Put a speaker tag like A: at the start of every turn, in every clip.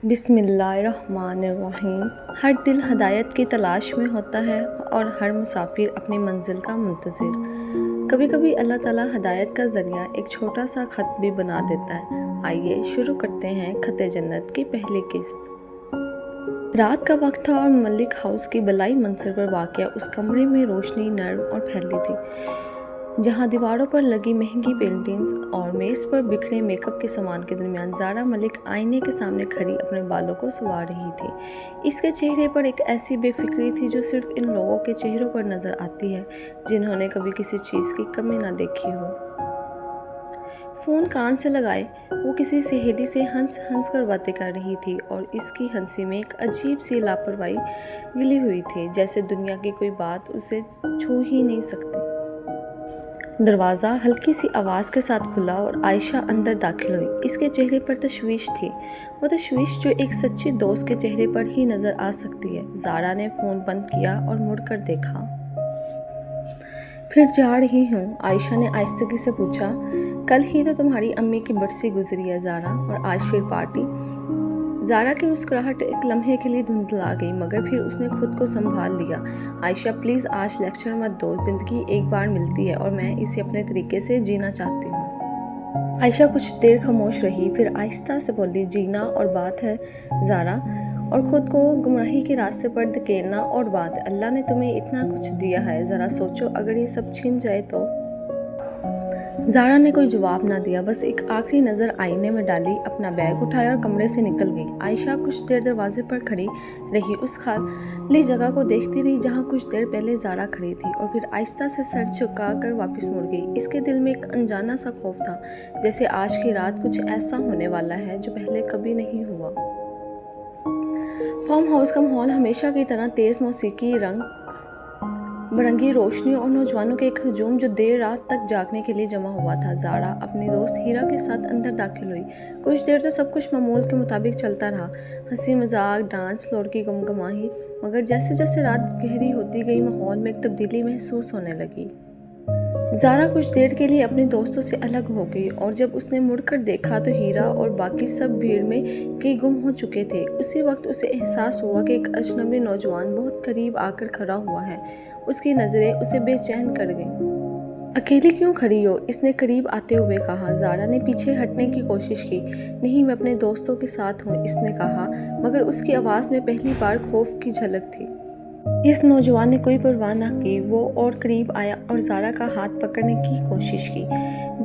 A: بسم اللہ الرحمن الرحیم۔ ہر دل ہدایت کی تلاش میں ہوتا ہے اور ہر مسافر اپنی منزل کا منتظر۔ کبھی کبھی اللہ تعالیٰ ہدایت کا ذریعہ ایک چھوٹا سا خط بھی بنا دیتا ہے۔ آئیے شروع کرتے ہیں خط جنت کی پہلی قسط۔ رات کا وقت تھا اور ملک ہاؤس کی بالائی منزل پر واقع اس کمرے میں روشنی نرم اور پھیلی تھی، جہاں دیواروں پر لگی مہنگی پینٹنگز اور میز پر بکھرے میک اپ کے سامان کے درمیان زارا ملک آئینے کے سامنے کھڑی اپنے بالوں کو سنوار رہی تھی۔ اس کے چہرے پر ایک ایسی بے فکری تھی جو صرف ان لوگوں کے چہروں پر نظر آتی ہے جنہوں نے کبھی کسی چیز کی کمی نہ دیکھی ہو۔ فون کان سے لگائے وہ کسی سہیلی سے ہنس ہنس کر باتیں کر رہی تھی اور اس کی ہنسی میں ایک عجیب سی لاپرواہی گلی ہوئی تھی، جیسے دنیا کی کوئی بات اسے چھو ہی نہیں سکتی۔ دروازہ ہلکی سی آواز کے ساتھ کھلا اور عائشہ اندر داخل ہوئی۔ اس کے چہرے پر تشویش تھی، وہ تشویش جو ایک سچی دوست کے چہرے پر ہی نظر آ سکتی ہے۔ زارا نے فون بند کیا اور مڑ کر دیکھا۔ پھر جا رہی ہوں؟ عائشہ نے آہستگی سے پوچھا۔ کل ہی تو تمہاری امی کی برسی گزری ہے زارا، اور آج پھر پارٹی؟ زارا کی مسکراہٹ ایک لمحے کے لیے دھندلا گئی، مگر پھر اس نے خود کو سنبھال لیا۔ عائشہ پلیز آج لیکچر مت دو، زندگی ایک بار ملتی ہے اور میں اسے اپنے طریقے سے جینا چاہتی ہوں۔ عائشہ کچھ دیر خاموش رہی، پھر آہستہ سے بولی، جینا اور بات ہے زارا، اور خود کو گمراہی کے راستے پر دھکیلنا اور بات ہے۔ اللہ نے تمہیں اتنا کچھ دیا ہے، ذرا سوچو اگر یہ سب چھن جائے تو۔ زارا نے کوئی جواب نہ دیا، بس ایک آخری نظر آئینے میں ڈالی، اپنا بیگ اٹھایا اور کمرے سے نکل گئی۔ عائشہ کچھ دیر دروازے پر کھڑی رہی، اس خالی جگہ کو دیکھتی رہی جہاں کچھ دیر پہلے زارا کھڑی تھی، اور پھر آہستہ سے سر جھکا کر واپس مڑ گئی۔ اس کے دل میں ایک انجانا سا خوف تھا، جیسے آج کی رات کچھ ایسا ہونے والا ہے جو پہلے کبھی نہیں ہوا۔ فارم ہاؤس کا ماحول ہمیشہ کی طرح تیز موسیقی، رنگ برنگی روشنی اور نوجوانوں کے ایک ہجوم جو دیر رات تک جاگنے کے لیے جمع ہوا تھا۔ زارا اپنی دوست ہیرا کے ساتھ اندر داخل ہوئی۔ کچھ دیر تو سب کچھ معمول کے مطابق چلتا رہا، ہنسی مذاق، ڈانس فلور کی گمگماہی، مگر جیسے جیسے رات گہری ہوتی گئی ماحول میں ایک تبدیلی محسوس ہونے لگی۔ زارا کچھ دیر کے لیے اپنے دوستوں سے الگ ہو گئی، اور جب اس نے مڑ کر دیکھا تو ہیرا اور باقی سب بھیڑ میں کہیں گم ہو چکے تھے۔ اسی وقت اسے احساس ہوا کہ ایک اجنبی نوجوان بہت قریب آ کر کھڑا ہوا ہے۔ اس کی نظریں اسے بے چین کر گئیں۔ اکیلی کیوں کھڑی ہو؟ اس نے قریب آتے ہوئے کہا۔ زارا نے پیچھے ہٹنے کی کوشش کی۔ نہیں، میں اپنے دوستوں کے ساتھ ہوں، اس نے کہا، مگر اس کی آواز میں پہلی بار خوف کی جھلک تھی۔ اس نوجوان نے کوئی پرواہ نہ کی، وہ اور قریب آیا اور زارا کا ہاتھ پکڑنے کی کوشش کی۔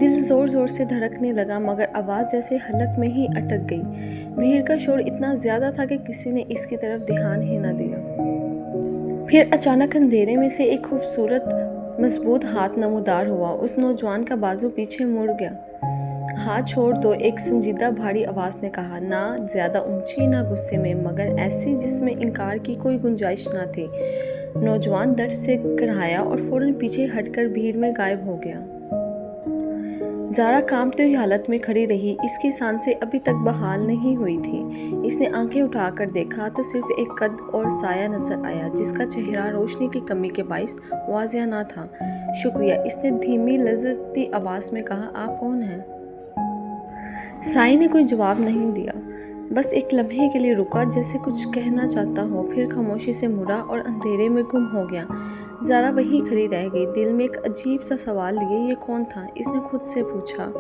A: دل زور زور سے دھڑکنے لگا، مگر آواز جیسے حلق میں ہی اٹک گئی۔ بھیڑ کا شور اتنا زیادہ تھا کہ کسی نے اس کی طرف دھیان ہی نہ دیا۔ پھر اچانک اندھیرے میں سے ایک خوبصورت مضبوط ہاتھ نمودار ہوا۔ اس نوجوان کا بازو پیچھے مڑ گیا۔ ہاتھ چھوڑ دو، ایک سنجیدہ بھاری آواز نے کہا، نہ زیادہ اونچی نہ غصے میں، مگر ایسی جس میں انکار کی کوئی گنجائش نہ تھی۔ نوجوان درد سے کرہایا اور فوراً پیچھے ہٹ کر بھیڑ میں غائب ہو گیا۔ زارا کانپتی ہوئی حالت میں کھڑی رہی، اس کی سانسیں ابھی تک بحال نہیں ہوئی تھیں۔ اس نے آنکھیں اٹھا کر دیکھا تو صرف ایک قد اور سایہ نظر آیا، جس کا چہرہ روشنی کی کمی کے باعث واضح نہ تھا۔ شکریہ، اس نے دھیمی لرزتی آواز میں کہا، آپ کون ہیں؟ سائے نے کوئی جواب نہیں دیا، بس ایک لمحے کے لیے رکا جیسے کچھ کہنا چاہتا ہو، پھر خاموشی سے مڑا اور اندھیرے میں گم ہو گیا۔ زارا وہیں کھڑی رہ گئی، دل میں ایک عجیب سا سوال لیے یہ کون تھا؟ اس نے خود سے پوچھا،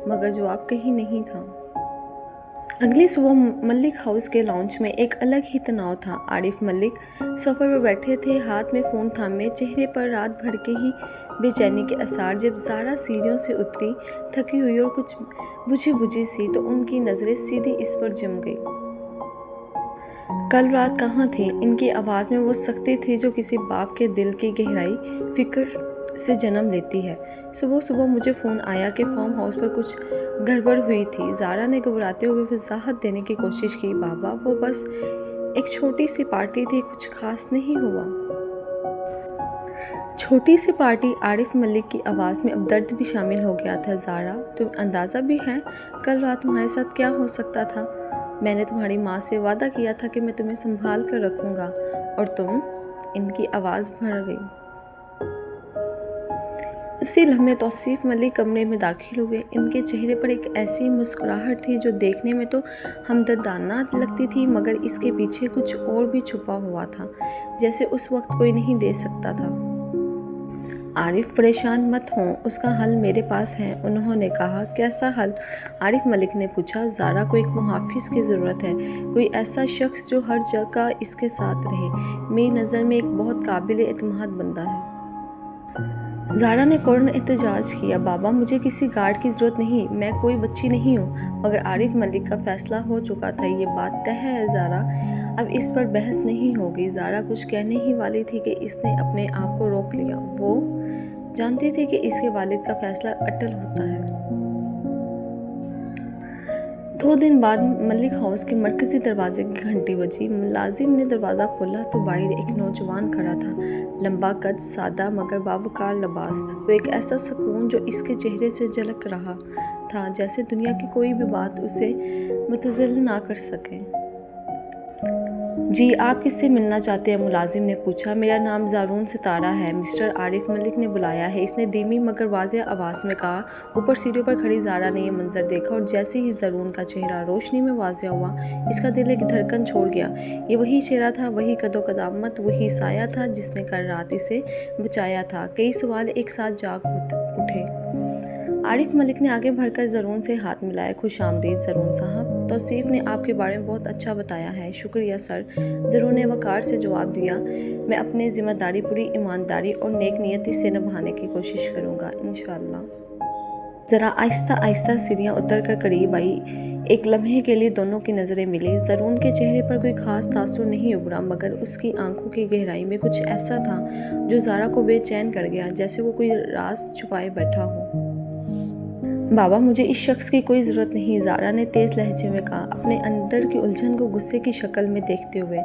A: مگر جواب کہیں نہیں تھا۔ اگلی صبح ملک ہاؤس کے لاؤنج میں ایک الگ ہی تناؤ تھا۔ عارف ملک صوفے پر بیٹھے تھے، ہاتھ میں فون تھامے، چہرے پر رات بھر کے ہی بے چینی کے آثار۔ جب زارا سیڑھیوں سے اتری، تھکی ہوئی اور کچھ بجھی بجھی سی، تو ان کی نظریں سیدھی اس پر جم گئیں۔ کل رات کہاں تھی؟ ان کی آواز میں وہ سختی تھی جو کسی باپ کے دل کی گہرائی فکر سے جنم لیتی ہے۔ صبح صبح مجھے فون آیا کہ فارم ہاؤس پر کچھ گڑبڑ ہوئی تھی۔ زارا نے گھبراتے ہوئے وضاحت دینے کی کوشش کی، بابا وہ بس ایک چھوٹی سی پارٹی تھی، کچھ خاص نہیں ہوا۔ چھوٹی سی پارٹی؟ عارف ملک کی آواز میں اب درد بھی شامل ہو گیا تھا۔ زارا، تمہیں اندازہ بھی ہے کل رات تمہارے ساتھ کیا ہو سکتا تھا؟ میں نے تمہاری ماں سے وعدہ کیا تھا کہ میں تمہیں سنبھال کر رکھوں گا، اور تم؟ ان کی آواز بھر گئی۔ उसी लम्हे तौसीफ मलिक कमरे में दाखिल हुए। इनके चेहरे पर एक ऐसी मुस्कुराहट थी जो देखने में तो हमदर्दाना लगती थी, मगर इसके पीछे कुछ और भी छुपा हुआ था, जैसे उस वक्त कोई नहीं दे सकता था। आरिफ, परेशान मत हों, उसका हल मेरे पास है, उन्होंने कहा। कैसा हल? आरिफ मलिक ने पूछा। ज़ारा को एक मुहाफिज की ज़रूरत है, कोई ऐसा शख्स जो हर जगह इसके साथ रहे। मेरी नज़र में एक बहुत काबिल एतमाद बंदा है। ज़ारा ने फ़ौरन एहतजाज किया। बाबा, मुझे किसी गार्ड की ज़रूरत नहीं, मैं कोई बच्ची नहीं हूँ। मगर आरिफ मलिक का फ़ैसला हो चुका था, ये बात तय है ज़ारा, अब इस पर बहस नहीं होगी। ज़ारा कुछ कहने ही वाली थी कि इसने अपने आप को रोक लिया। वो जानती थी कि इसके वालिद का फ़ैसला अटल होता है। 2 दिन बाद मलिक हाउस के मरकज़ी दरवाजे की घंटी बजी। मुलाजिम ने दरवाज़ा खोला तो बाहर एक नौजवान खड़ा था, लंबा कद, सादा मगर बावकार लिबास। वो एक ऐसा सुकून जो इसके चेहरे से झलक रहा था, जैसे दुनिया की कोई भी बात उसे मुतज़िल ना कर सके। जी, आप किससे मिलना चाहते हैं? मुलाजिम ने पूछा। मेरा नाम ज़ारून सितारा है, मिस्टर आरिफ मलिक ने बुलाया है, इसने धीमी मगर वाज़ेह आवाज़ में कहा। ऊपर सीढ़ियों पर खड़ी ज़ारा ने यह मंजर देखा और जैसे ही ज़ारून का चेहरा रोशनी में वाज़ेह हुआ, इसका दिल एक धड़कन छोड़ गया। ये वही चेहरा था, वही कदो-कदामत, वही साया था जिसने कल रात इसे बचाया था। कई सवाल एक साथ जाग उठे। आरिफ मलिक ने आगे बढ़कर ज़रून से हाथ मिलाया। खुशामदीद ज़रून साहब, तौसीफ ने आपके बारे में बहुत अच्छा बताया है। शुक्रिया सर, ज़रून ने वक़ार से जवाब दिया। मैं अपनी ज़िम्मेदारी पूरी ईमानदारी और नेक नियति से निभाने की कोशिश करूँगा, इंशाअल्लाह। ज़रा आहिस्ता आहिस्ता सीढ़ियाँ उतर कर करीब आई। एक लम्हे के लिए दोनों की नज़रें मिली। ज़रून के चेहरे पर कोई ख़ास तासुर नहीं उभरा, मगर उसकी आंखों की गहराई में कुछ ऐसा था जो ज़ारा को बेचैन कर गया, जैसे वो कोई राज छुपाए बैठा हो। बाबा, मुझे इस शख्स की कोई ज़रूरत नहीं, ज़ारा ने तेज़ लहजे में कहा, अपने अंदर की उलझन को गुस्से की शक्ल में देखते हुए।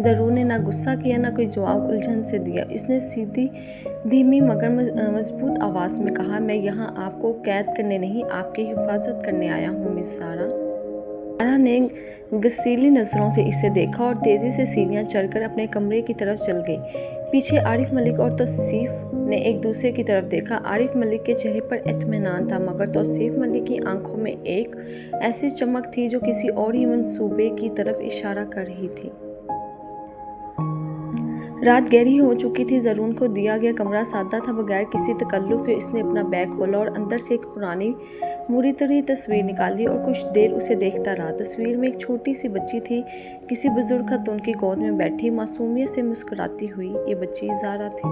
A: ज़रून ने ना गुस्सा किया, ना कोई जवाब उलझन से दिया। इसने सीधी, धीमी मगर मजबूत आवाज़ में कहा, मैं यहाँ आपको कैद करने नहीं, आपकी हिफाजत करने आया हूँ मिस ज़ारा। ज़ारा ने गसीली नज़रों से इसे देखा और तेज़ी से सीढ़ियाँ चढ़कर अपने कमरे की तरफ चल गई। पीछे आरिफ मलिक और तौसीफ ने एक दूसरे की तरफ देखा। आरिफ मलिक के चेहरे पर इत्मीनान था, मगर तौसीफ मलिक की आंखों में एक ऐसी चमक थी जो किसी और ही मंसूबे की तरफ इशारा कर रही थी। रात गहरी हो चुकी थी। ज़रून को दिया गया कमरा सादा था। बगैर किसी तकल्लुफ़ के इसने अपना बैग खोला और अंदर से एक पुरानी मुड़ी तुड़ी तस्वीर निकाली और कुछ देर उसे देखता रहा। तस्वीर में एक छोटी सी बच्ची थी, किसी बुजुर्ग खातून की गोद में बैठी, मासूमियत से मुस्कुराती हुई। ये बच्ची ज़ारा थी।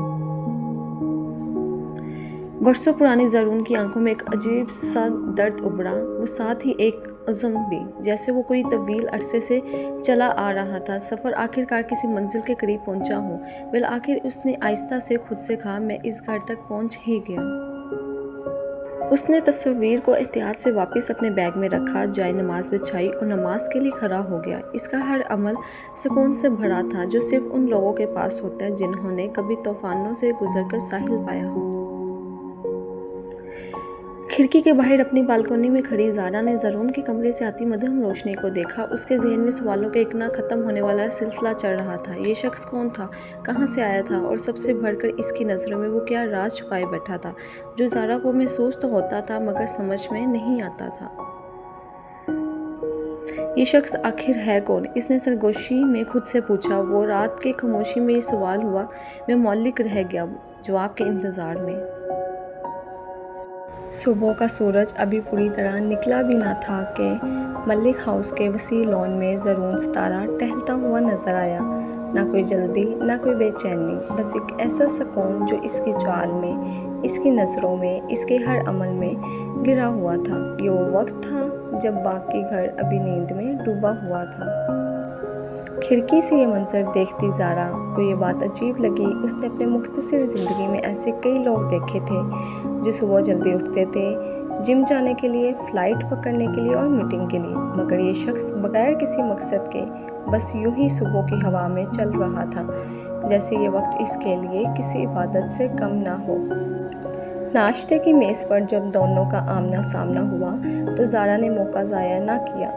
A: बरसों पुरानी ज़रून की आंखों में एक अजीब सा दर्द उभरा, वो साथ ही एक अज़्म भी, जैसे वो कोई तवील अरसे से चला आ रहा था सफ़र आखिरकार किसी मंजिल के करीब पहुंचा हो। बिल आखिर उसने आहिस्ता से खुद से कहा, मैं इस घर तक पहुंच ही गया। उसने तस्वीर को एहतियात से वापस अपने बैग में रखा, जाए नमाज बिछाई और नमाज के लिए खड़ा हो गया। इसका हर अमल सुकून से भरा था, जो सिर्फ उन लोगों के पास होता है जिन्होंने कभी तूफानों से गुजरकर साहिल पाया हो। खिड़की के बाहर अपनी बालकनी में खड़ी ज़ारा ने ज़रून के कमरे से आती मध्यम रोशनी को देखा। उसके ज़हन में सवालों का एक ना ख़त्म होने वाला सिलसिला चल रहा था। ये शख्स कौन था, कहाँ से आया था, और सबसे बढ़कर इसकी नज़रों में वो क्या राज छुपाए बैठा था, जो ज़ारा को महसूस तो होता था मगर समझ में नहीं आता था। ये शख्स आखिर है कौन? इसने सरगोशी में खुद से पूछा। वो रात के खामोशी में ये सवाल हुआ। मैं मौलिक रह गया जवाब के इंतज़ार में। सुबह का सूरज अभी पूरी तरह निकला भी ना था कि मलिक हाउस के वसी लॉन में ज़रून सितारा टहलता हुआ नज़र आया। ना कोई जल्दी, ना कोई बेचैनी, बस एक ऐसा सुकून जो इसकी चाल में, इसकी नज़रों में, इसके हर अमल में गिरा हुआ था। ये वो वक्त था जब बाकी घर अभी नींद में डूबा हुआ था। खिड़की से ये मंजर देखती ज़ारा को ये बात अजीब लगी। उसने अपने मुख्तसर ज़िंदगी में ऐसे कई लोग देखे थे जो सुबह जल्दी उठते थे, जिम जाने के लिए, फ़्लाइट पकड़ने के लिए और मीटिंग के लिए, मगर ये शख्स बगैर किसी मकसद के बस यूं ही सुबह की हवा में चल रहा था, जैसे ये वक्त इसके लिए किसी इबादत से कम ना हो। नाश्ते की मेज़ पर जब दोनों का आमना सामना हुआ तो ज़ारा ने मौका ज़ाया ना किया।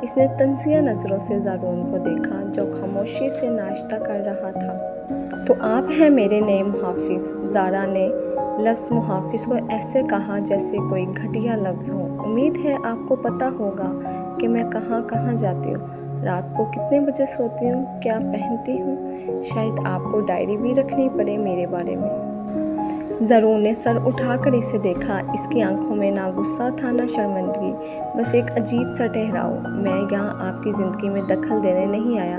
A: इसने तंज़िया नज़रों से ज़ारून को देखा जो खामोशी से नाश्ता कर रहा था। तो आप हैं मेरे नए मुहाफ़िज़, ज़ारा ने लफ्ज़ मुहाफ़िज़ को ऐसे कहा जैसे कोई घटिया लफ्ज़ हो। उम्मीद है आपको पता होगा कि मैं कहाँ कहाँ जाती हूँ, रात को कितने बजे सोती हूँ, क्या पहनती हूँ। शायद आपको डायरी भी रखनी पड़े मेरे बारे में। ज़रूर ने सर उठाकर इसे देखा। इसकी आंखों में ना गुस्सा था ना शर्मिंदगी, बस एक अजीब सा ठहराव। मैं यहाँ आपकी ज़िंदगी में दखल देने नहीं आया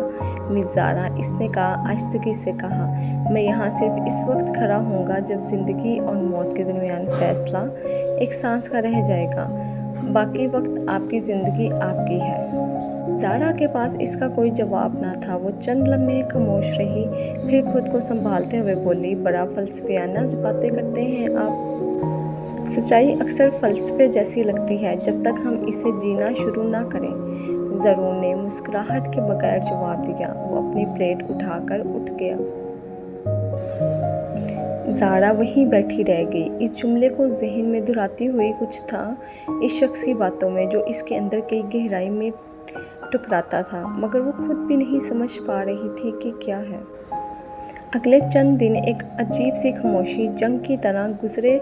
A: मिस ज़ारा, इसने कहा, आहिस्तगी से कहा। मैं यहाँ सिर्फ इस वक्त खड़ा हूँगा जब ज़िंदगी और मौत के दरमियान फ़ैसला एक सांस का रह जाएगा। बाकी वक्त आपकी ज़िंदगी आपकी है। ज़ारा के पास इसका कोई जवाब ना था। वो चंद लम्हे खामोश रही, फिर खुद को संभालते हुए बोली, बड़ा फ़लसफ़ियाना बातें करते हैं आप। सच्चाई अक्सर फ़लसफ़े जैसी लगती है जब तक हम इसे जीना शुरू ना करें। ज़रूर ने मुस्कुराहट के बगैर जवाब दिया। वो अपनी प्लेट उठाकर उठ गया। ज़ारा वहीं बैठी रह गई। इस जुमले को ज़हन में दोहराती हुई कुछ था इस शख्स की बातों में जो इसके अंदर कई गहराई में टकराता था, मगर वो खुद भी नहीं समझ पा रही थी कि क्या है। अगले चंद दिन एक अजीब सी खामोशी जंग की तरह गुजरे।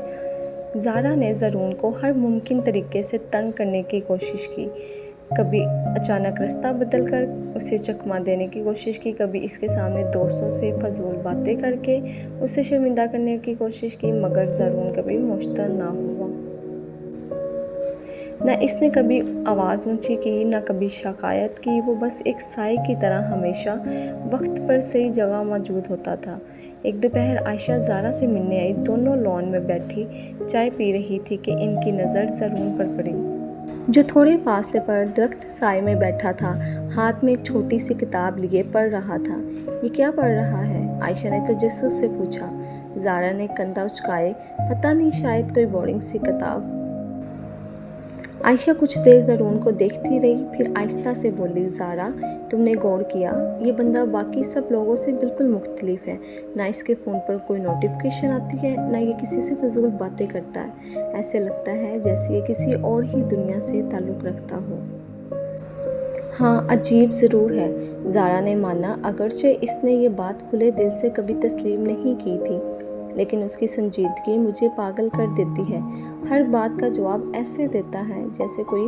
A: ज़ारा ने ज़रून को हर मुमकिन तरीके से तंग करने की कोशिश की। कभी अचानक रास्ता बदल कर उसे चकमा देने की कोशिश की, कभी इसके सामने दोस्तों से फजूल बातें करके उसे शर्मिंदा करने की कोशिश की, मगर ज़रून कभी मुश्तल ना हुआ। न इसने कभी आवाज़ ऊंची की, न कभी शिकायत की। वो बस एक साए की तरह हमेशा वक्त पर सही जगह मौजूद होता था। एक दोपहर आयशा ज़ारा से मिलने आई। दोनों लॉन में बैठी चाय पी रही थी कि इनकी नज़र ज़रून पर पड़ी, जो थोड़े फासले पर दरख्त साए में बैठा था, हाथ में एक छोटी सी किताब लिए पढ़ रहा था। ये क्या पढ़ रहा है? आयशा ने तजस्सुस से पूछा। ज़ारा ने कंधा उचकाए, पता नहीं, शायद कोई बोरिंग सी किताब। आयशा कुछ देर ज़रून को देखती रही, फिर आहिस्ता से बोली, ज़ारा, तुमने गौर किया, ये बंदा बाकी सब लोगों से बिल्कुल मुख्तलिफ है। ना इसके फ़ोन पर कोई नोटिफिकेशन आती है, ना ये किसी से फजूल बातें करता है। ऐसे लगता है जैसे ये किसी और ही दुनिया से ताल्लुक़ रखता हो। हाँ, अजीब ज़रूर है, ज़ारा ने माना, अगरचे इसने ये बात खुले दिल से कभी तस्लीम नहीं की थी, लेकिन उसकी संजीदगी मुझे पागल कर देती है। हर बात का जवाब ऐसे देता है जैसे कोई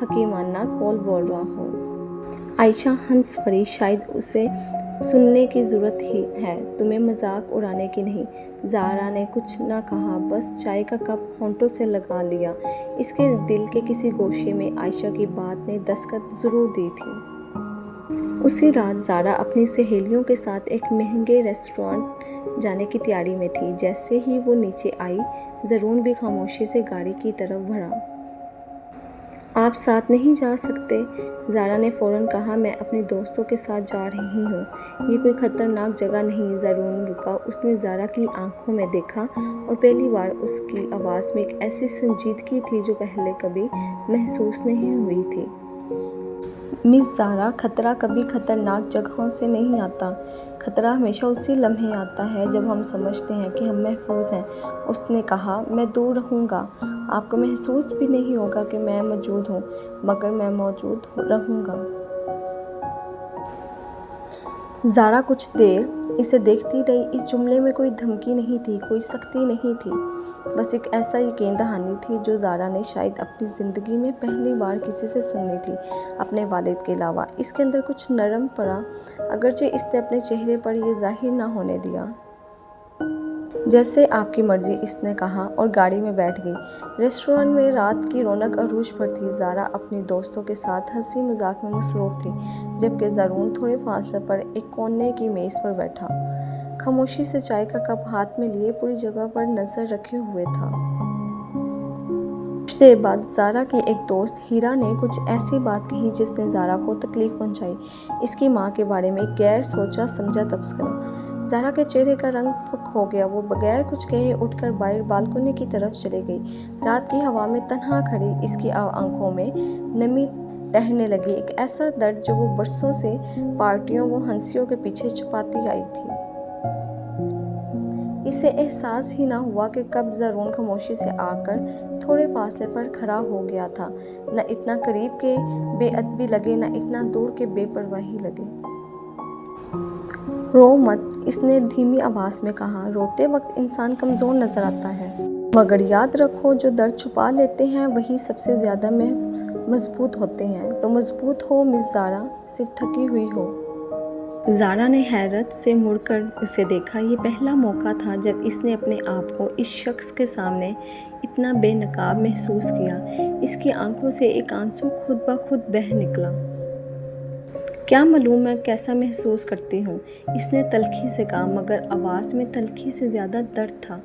A: हकीमाना कौल बोल रहा हो। आयशा हंस पड़ी, शायद उसे सुनने की ज़रूरत ही है, तुम्हें मजाक उड़ाने की नहीं। ज़ारा ने कुछ ना कहा, बस चाय का कप होंठों से लगा लिया। इसके दिल के किसी गोशे में आयशा की बात ने दस्तक ज़रूर दी थी। उसी रात ज़ारा अपनी सहेलियों के साथ एक महंगे रेस्टोरेंट जाने की तैयारी में थी। जैसे ही वो नीचे आई, ज़रून भी खामोशी से गाड़ी की तरफ बढ़ा। आप साथ नहीं जा सकते? ज़ारा ने फ़ौरन कहा, मैं अपने दोस्तों के साथ जा रही हूँ, ये कोई ख़तरनाक जगह नहीं। ज़रून रुका। उसने ज़ारा की आंखों में देखा और पहली बार उसकी आवाज़ में एक ऐसी संजीदगी थी जो पहले कभी महसूस नहीं हुई थी। मिस ज़ारा, खतरा कभी खतरनाक जगहों से नहीं आता। खतरा हमेशा उसी लम्हे आता है जब हम समझते हैं कि हम महफूज हैं। उसने कहा, मैं दूर रहूँगा, आपको महसूस भी नहीं होगा कि मैं मौजूद हूँ, मगर मैं मौजूद रहूँगा। ज़ारा कुछ देर इसे देखती रही। इस जुमले में कोई धमकी नहीं थी, कोई सख्ती नहीं थी, बस एक ऐसा यकीन दहानी थी जो ज़ारा ने शायद अपनी ज़िंदगी में पहली बार किसी से सुनी थी, अपने वालिद के अलावा। इसके अंदर कुछ नरम पड़ा, अगरचे इसने अपने चेहरे पर यह जाहिर ना होने दिया। जैसे आपकी मर्ज़ी, इसने कहा और गाड़ी में बैठ गई। रेस्टोरेंट में रात की रौनक अरूज पर थी। ज़ारा अपने दोस्तों के साथ हंसी मजाक में मसरूफ़ थी, जबकि ज़रून थोड़े फासले पर एक कोने की मेज़ पर बैठा, खामोशी से चाय का कप हाथ में लिए पूरी जगह पर नज़र रखे हुए था। कुछ देर बाद ज़ारा की एक दोस्त हीरा ने कुछ ऐसी बात कही जिसने ज़ारा को तकलीफ़ पहुंचाई। इसकी माँ के बारे में गैर सोचा समझा तबसरा। ज़ारा के चेहरे का रंग फक हो गया। वो बगैर कुछ कहे उठकर बाहर बालकनी की तरफ चली गई। रात की हवा में तन्हा खड़ी इसकी आंखों में नमी तैरने लगी, एक ऐसा दर्द जो वो बरसों से पार्टियों व हंसियों के पीछे छुपाती आई थी। इसे एहसास ही ना हुआ कि कब ज़रून खामोशी से आकर थोड़े फासले पर खड़ा हो गया था। न इतना करीब के बेअदबी लगे, न इतना दूर के बेपरवाही लगे। رو مت، اس نے دھیمی آواز میں کہا۔ روتے وقت انسان کمزور نظر آتا ہے، مگر یاد رکھو جو درد چھپا لیتے ہیں وہی سب سے زیادہ مضبوط ہوتے ہیں۔ تو مضبوط ہو مس زارا، صرف تھکی ہوئی ہو۔ زارا نے حیرت سے مڑ کر اسے دیکھا۔ یہ پہلا موقع تھا جب اس نے اپنے آپ کو اس شخص کے سامنے اتنا بے نقاب محسوس کیا۔ اس کی آنکھوں سے ایک آنسو خود بخود بہہ نکلا۔ کیا معلوم میں کیسا محسوس کرتی ہوں، اس نے تلخی سے کہا، مگر آواز میں تلخی سے زیادہ درد تھا۔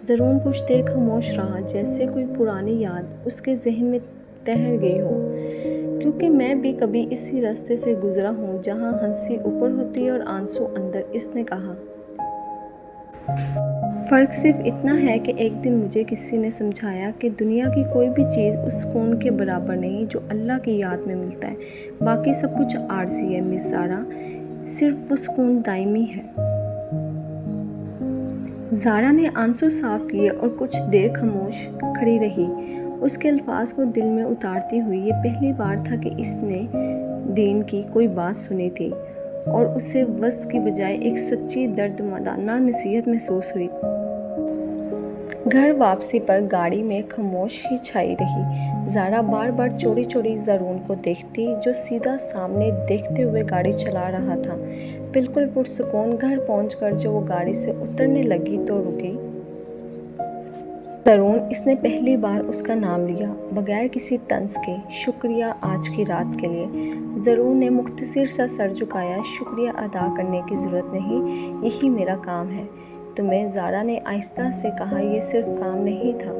A: زرون کچھ دیر خاموش رہا، جیسے کوئی پرانی یاد اس کے ذہن میں ٹھہر گئی ہو۔ کیونکہ میں بھی کبھی اسی راستے سے گزرا ہوں جہاں ہنسی اوپر ہوتی ہے اور آنسو اندر، اس نے کہا۔ فرق صرف اتنا ہے کہ ایک دن مجھے کسی نے سمجھایا کہ دنیا کی کوئی بھی چیز اس سکون کے برابر نہیں جو اللہ کی یاد میں ملتا ہے۔ باقی سب کچھ عارضی ہے مس زارا، صرف وہ سکون دائمی ہے۔ زارا نے آنسو صاف کیے اور کچھ دیر خاموش کھڑی رہی، اس کے الفاظ کو دل میں اتارتی ہوئی۔ یہ پہلی بار تھا کہ اس نے دین کی کوئی بات سنی تھی اور اسے وعظ کی بجائے ایک سچی دردمندانہ نصیحت محسوس ہوئی۔ گھر واپسی پر گاڑی میں خاموشی چھائی رہی۔ زارا بار بار چوری چوری زرون کو دیکھتی، جو سیدھا سامنے دیکھتے ہوئے گاڑی چلا رہا تھا، بالکل پرسکون۔ گھر پہنچ کر جب وہ گاڑی سے اترنے لگی تو رکی۔ زرون، اس نے پہلی بار اس کا نام لیا، بغیر کسی طنز کے۔ شکریہ آج کی رات کے لیے۔ زرون نے مختصر سا سر جھکایا۔ شکریہ ادا کرنے کی ضرورت نہیں، یہی میرا کام ہے۔ تمہیں، زارا نے آہستہ سے کہا، یہ صرف کام نہیں تھا۔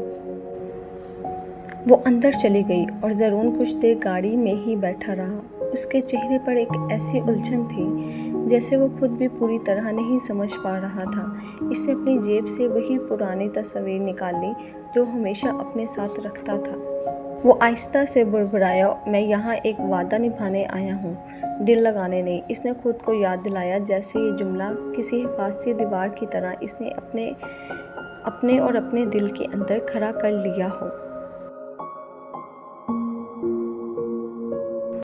A: وہ اندر چلی گئی اور زرون کچھ دیر گاڑی میں ہی بیٹھا رہا۔ اس کے چہرے پر ایک ایسی الجھن تھی جیسے وہ خود بھی پوری طرح نہیں سمجھ پا رہا تھا۔ اس نے اپنی جیب سے وہی پرانی تصویر نکالی جو ہمیشہ اپنے ساتھ رکھتا تھا۔ وہ آہستہ سے بڑبڑایا، میں یہاں ایک وعدہ نبھانے آیا ہوں، دل لگانے نہیں۔ اس نے خود کو یاد دلایا، جیسے یہ جملہ کسی حفاظتی دیوار کی طرح اس نے اپنے اور اپنے دل کے اندر کھڑا کر لیا ہو۔